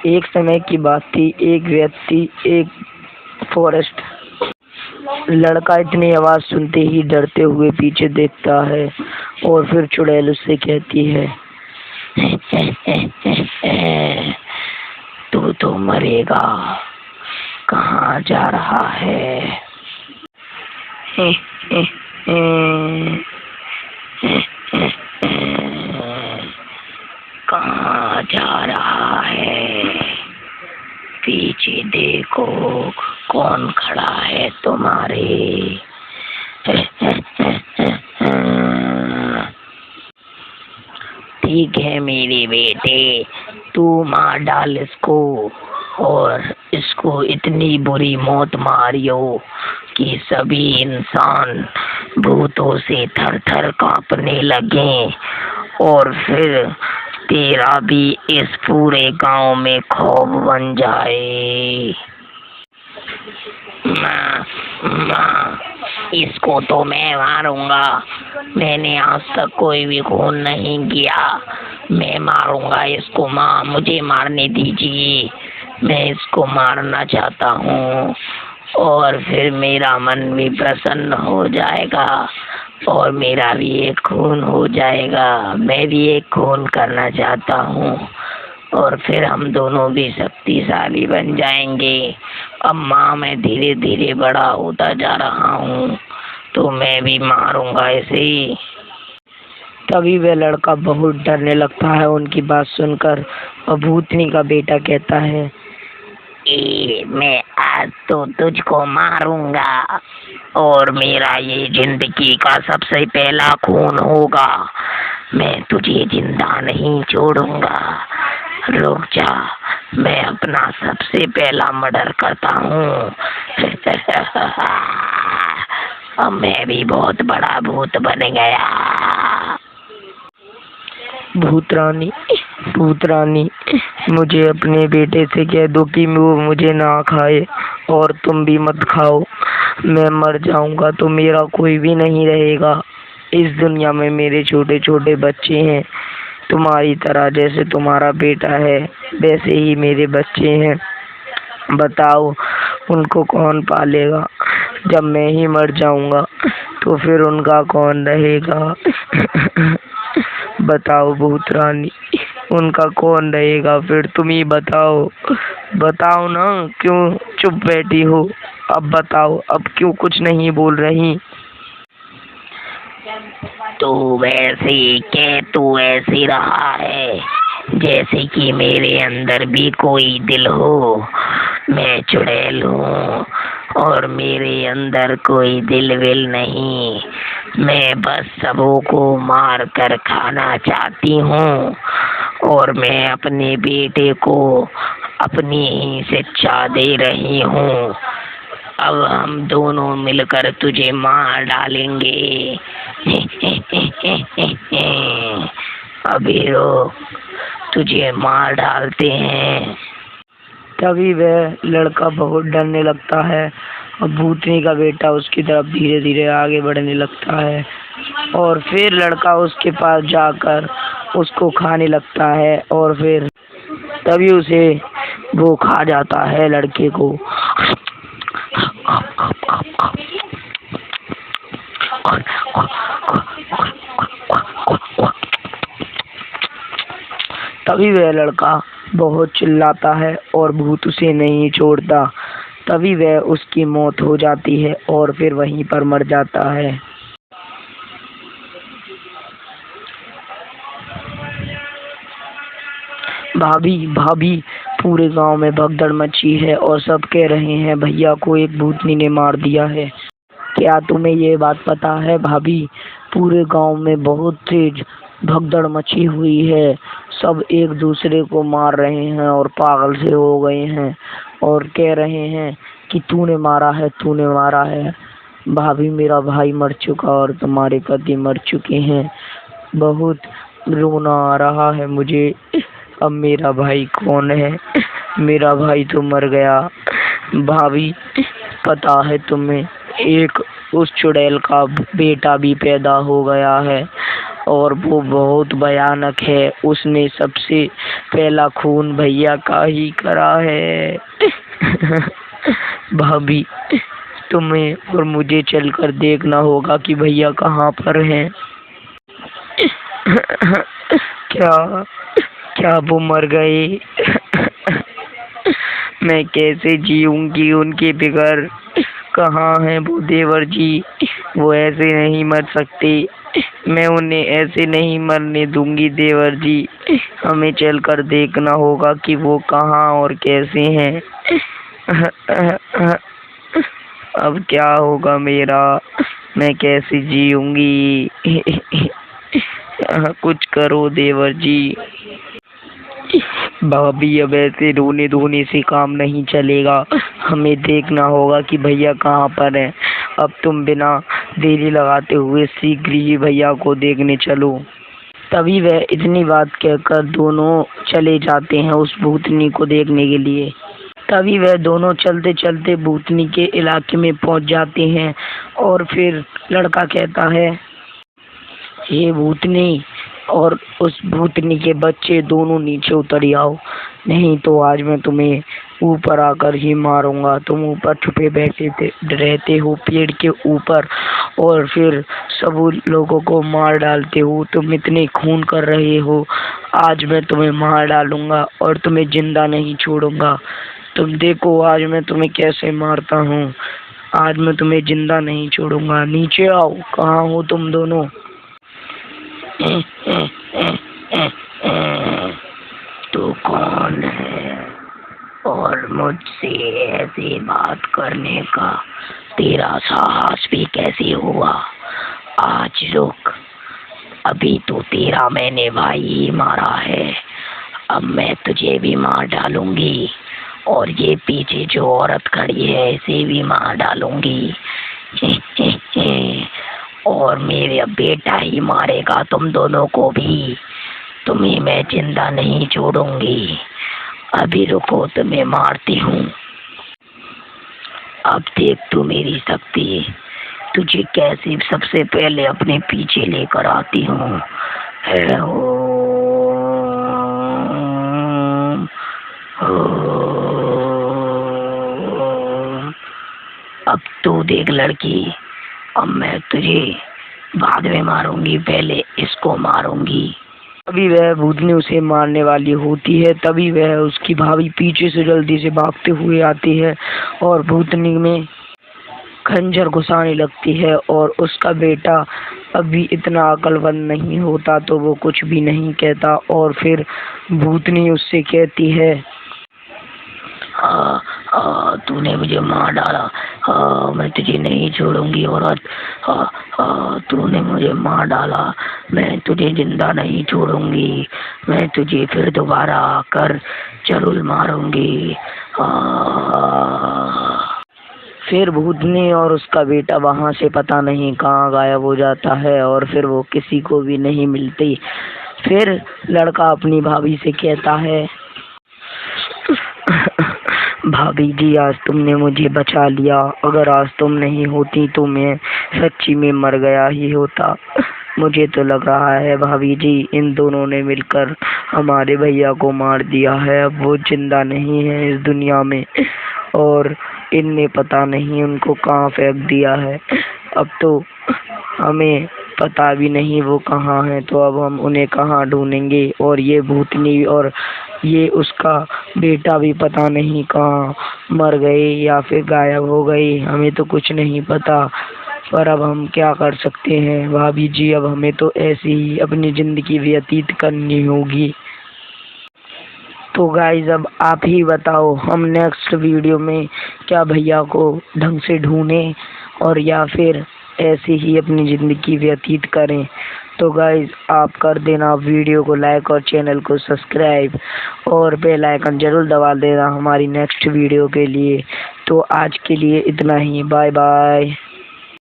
एक समय की बात थी, एक व्यक्ति एक फॉरेस्ट। लड़का इतनी आवाज सुनते ही डरते हुए पीछे देखता है और फिर चुड़ैल उससे कहती है, तू तो मरेगा, कहाँ जा रहा है? कहाँ जा रहा है? पीछे देखो, कौन खड़ा है तुम्हारे? ठीक है मेरे बेटे, तू मार डाल इसको और इसको इतनी बुरी मौत मारियो कि सभी इंसान भूतों से थर थर कांपने लगे और फिर तेरा भी इस पूरे गांव में खौफ बन जाए। माँ, इसको तो मैं मारूंगा। मैंने आज तक कोई भी खून नहीं किया। मैं मारूंगा इसको। माँ, मुझे मारने दीजिए। मैं इसको मारना चाहता हूँ और फिर मेरा मन भी प्रसन्न हो जाएगा और मेरा भी एक खून हो जाएगा। मैं भी एक खून करना चाहता हूँ और फिर हम दोनों भी शक्तिशाली बन जाएंगे। अब माँ, मैं धीरे धीरे बड़ा होता जा रहा हूँ तो मैं भी मारूंगा इसे। तभी वह लड़का बहुत डरने लगता है उनकी बात सुनकर और भूतनी का बेटा कहता है, मैं आज तो तुझको मारूंगा और मेरा ये जिंदगी का सबसे पहला खून होगा। मैं तुझे जिंदा नहीं छोड़ूंगा। रुक जा, मैं अपना सबसे पहला मर्डर करता हूँ। अब मैं भी बहुत बड़ा भूत बन गया। भूत रानी, मुझे अपने बेटे से कह दो कि वो मुझे ना खाए और तुम भी मत खाओ। मैं मर जाऊंगा तो मेरा कोई भी नहीं रहेगा। इस दुनिया में मेरे छोटे छोटे बच्चे हैं तुम्हारी तरह। जैसे तुम्हारा बेटा है वैसे ही मेरे बच्चे हैं। बताओ उनको कौन पालेगा? जब मैं ही मर जाऊंगा तो फिर उनका कौन रहेगा? बताओ भूत रानी, उनका कौन रहेगा? फिर तुम ही बताओ ना, क्यों चुप बैठी हो? अब बताओ, अब क्यों कुछ नहीं बोल रही? तू वैसे कह, तू ऐसे रहा है जैसे कि मेरे अंदर भी कोई दिल हो। मैं चुड़ैल हूँ और मेरे अंदर कोई दिल विल नहीं। मैं बस सबों को मार कर खाना चाहती हूँ और मैं अपने बेटे को अपनी ही शिक्षा दे रही हूँ। अब हम दोनों मिलकर तुझे मार डालेंगे। अभी रुक, तुझे मार डालते हैं। तभी वह लड़का बहुत डरने लगता है और भूतनी का बेटा उसकी तरफ धीरे धीरे आगे बढ़ने लगता है और फिर लड़का उसके पास जाकर उसको खाने लगता है और फिर तभी उसे वो खा जाता है लड़के को। तभी वह लड़का बहुत चिल्लाता है और भूत उसे नहीं छोड़ता। तभी वह उसकी मौत हो जाती है और फिर वहीं पर मर जाता है। भाभी, पूरे गांव में भगदड़ मची है और सब कह रहे हैं भैया को एक भूतनी ने मार दिया है। क्या तुम्हें ये बात पता है भाभी? पूरे गांव में बहुत तेज भगदड़ मची हुई है। सब एक दूसरे को मार रहे हैं और पागल से हो गए हैं और कह रहे हैं कि तूने मारा है। भाभी, मेरा भाई मर चुका और तुम्हारे पति मर चुके हैं। बहुत रोना आ रहा है मुझे। अब मेरा भाई कौन है? मेरा भाई तो मर गया। भाभी, पता है तुम्हें, एक उस चुड़ैल का बेटा भी पैदा हो गया है और वो बहुत भयानक है। उसने सबसे पहला खून भैया का ही करा है। भाभी, तुम्हें और मुझे चलकर देखना होगा कि भैया कहाँ पर हैं। क्या क्या वो मर गए? मैं कैसे जीऊंगी उनके बगैर? कहाँ हैं वो देवर जी? वो ऐसे नहीं मर सकते। मैं उन्हें ऐसे नहीं मरने दूंगी देवर जी। हमें चलकर देखना होगा कि वो कहाँ और कैसे हैं। अब क्या होगा मेरा? मैं कैसे जीऊंगी? कुछ करो देवर जी। भाभी, अब ऐसे रोने धोने से काम नहीं चलेगा। हमें देखना होगा कि भैया कहाँ पर हैं। अब तुम बिना देरी लगाते हुए शीघ्र ही भैया को देखने चलो। तभी वह इतनी बात कहकर दोनों चले जाते हैं उस भूतनी को देखने के लिए। तभी वह दोनों चलते चलते भूतनी के इलाके में पहुंच जाते हैं और फिर लड़का कहता है, ये भूतनी और उस भूतनी के बच्चे दोनों नीचे उतर आओ, नहीं तो आज मैं तुम्हें ऊपर आकर ही मारूंगा। तुम ऊपर छुपे बैठे रहते हो पेड़ के ऊपर और फिर सब लोगों को मार डालते हो। तुम इतने खून कर रहे हो, आज मैं तुम्हें मार डालूंगा और तुम्हें जिंदा नहीं छोड़ूंगा। तुम देखो आज मैं तुम्हें कैसे मारता हूँ। आज मैं तुम्हें जिंदा नहीं छोड़ूंगा। नीचे आओ, कहाँ हो तुम दोनों? तू कौन है और मुझसे ऐसी बात करने का तेरा साहस भी कैसे हुआ? आज रुक, अभी तो तेरा मैंने भाई ही मारा है, अब मैं तुझे भी मार डालूंगी और ये पीछे जो औरत खड़ी है इसे भी मार डालूंगी। और मेरा बेटा ही मारेगा तुम दोनों को भी। तुम्हें मैं जिंदा नहीं छोड़ूंगी। अभी रुको, तुम्हें मारती हूँ। अब देख तू मेरी शक्ति, तुझे कैसे सबसे पहले अपने पीछे लेकर आती हूँ। अब तू देख लड़की, अब मैं तुझे बाद में मारूंगी, पहले इसको मारूंगी। अभी वह भूतनी उसे मारने वाली होती है, तभी वह उसकी भाभी पीछे से जल्दी से भागते हुए आती है और भूतनी में खंजर घुसाने लगती है। और उसका बेटा अभी इतना अक्लमंद नहीं होता तो वो कुछ भी नहीं कहता। और फिर भूतनी उससे कहती है, तूने मुझे मार डाला, मैं तुझे नहीं छोड़ूंगी औरत। तूने मुझे मार डाला, मैं तुझे जिंदा नहीं छोड़ूंगी। मैं तुझे फिर दोबारा आकर जरूर मारूंगी। फिर भूतनी और उसका बेटा वहां से पता नहीं कहाँ गायब हो जाता है और फिर वो किसी को भी नहीं मिलती। फिर लड़का अपनी भाभी से कहता है, भाभी जी, आज तुमने मुझे बचा लिया। अगर आज तुम नहीं होती तो मैं सच्ची में मर गया ही होता। मुझे तो लग रहा है भाभी जी, इन दोनों ने मिलकर हमारे भैया को मार दिया है। अब वो जिंदा नहीं है इस दुनिया में और इनने पता नहीं उनको कहाँ फेंक दिया है। अब तो हमें पता भी नहीं वो कहाँ है, तो अब हम उन्हें कहाँ ढूंढेंगे। और ये भूतनी और ये उसका बेटा भी पता नहीं कहाँ मर गए या फिर गायब हो गए, हमें तो कुछ नहीं पता। पर अब हम क्या कर सकते हैं भाभी जी, अब हमें तो ऐसे ही अपनी जिंदगी व्यतीत करनी होगी। तो गाइस, अब आप ही बताओ हम नेक्स्ट वीडियो में क्या भैया को ढंग से ढूंढें और या फिर ऐसे ही अपनी ज़िंदगी व्यतीत करें। तो गाइस, आप कर देना वीडियो को लाइक और चैनल को सब्सक्राइब और बेल आइकन जरूर दबा देना हमारी नेक्स्ट वीडियो के लिए। तो आज के लिए इतना ही, बाय बाय।